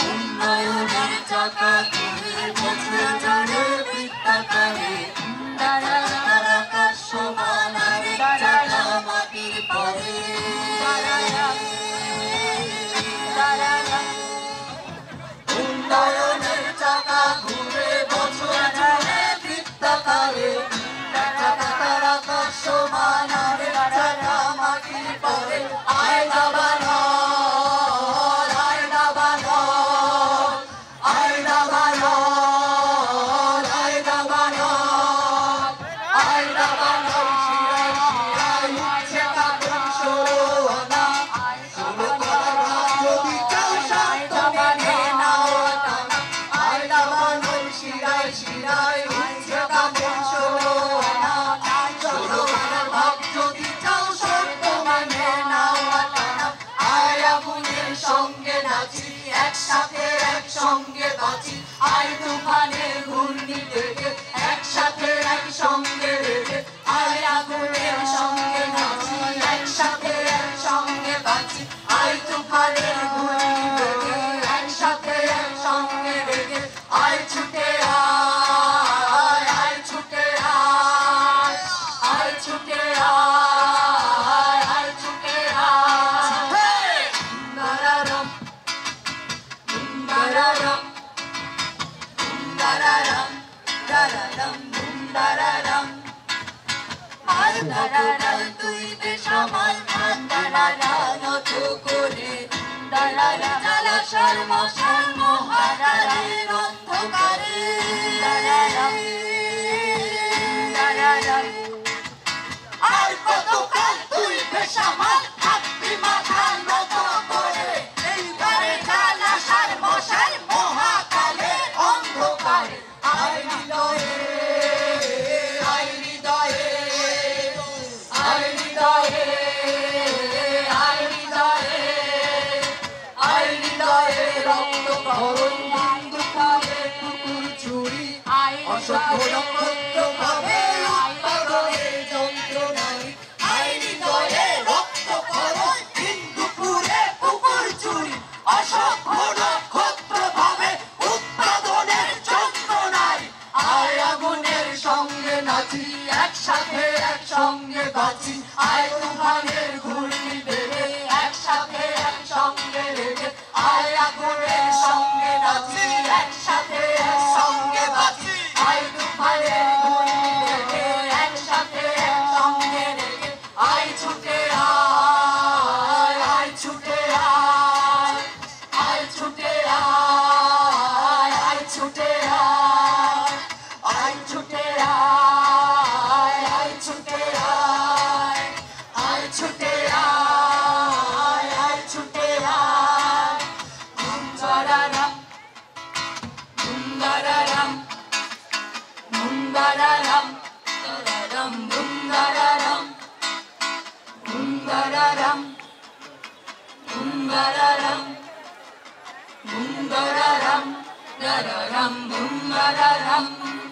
উন্নয়নের চাকা ঘুরে বছর জুড়ে বৃত্তাকারে আকাশ সমান আরেক চাকা মাটির পরে উন্নয়নের চাকা ঘুরে বছর জুড়ে বৃত্তাকারে আকাশ সমান আরেক চাকা মাটির পরে আয়না বানাও একসঙ্গে বাঁচি আই তুফানের ঘূর্ণি থেকে একসাথে একসঙ্গে রেখে আই আগুনের সঙ্গে নাচি একসাথে একসঙ্গে বাঁচি আই তুফানের ঘূর্ণি থেকে একসাথে একসঙ্গে রেখে আই ছুটে আয় আই ছুটে আয় আই ছুটে আয় আই ছুটে আয় নারারম dararam dararam dararam dararam আর dararam তুই বেসামাল dararam নতো করে dararam জালাশার মশাল মহারারের অন্ধকারে dararam dararam আর কতকাল তুই বেসামাল থাকবি মাথা নতো করে এইবারে জালাশার মশাল মহাকালে অন্ধকারে আই হৃদয়ে আই হৃদয়ে আই হৃদয়ে আই হৃদয়ে আই হৃদয়ে রক্ত ভরণ বন্দুকালে কুকুর চুরি অসভ্য নক্ষত্র ভাবে উৎপাদনে যন্ত্রণায় আই হৃদয়ে রক্ত ভরণ হিন্দুপুরে কুকুর চুরি অসভ্য নক্ষত্র ভাবে উৎপাদনের যন্ত্রণায় আয় আগুনের সঙ্গে নাচি একসাথে একসঙ্গে বাঁচি আয় তুফানের ঘূর্ণি বেড়ে একসাথে একসঙ্গে রেখে আয় আগুনের সঙ্গে নাচি একসাথে একসঙ্গে বাঁচি আয় তুফানের ঘূর্ণি বেড়ে একসাথে একসঙ্গে রেখে আয় ছুটে আয় আয় ছুটে আয় আয় ছুটে আয় আয় ছুটে আয় আয় ছুটে আয় আয় ছুটে আয় আয় ছুটে আয় আয় ছুটে আয় মুন্দারারাম মুন্দারারাম মুন্দারারাম দারারাম মুন্দারারাম মুন্দারারাম মুন্দারারাম Bum dararam, dararam, bum dararam.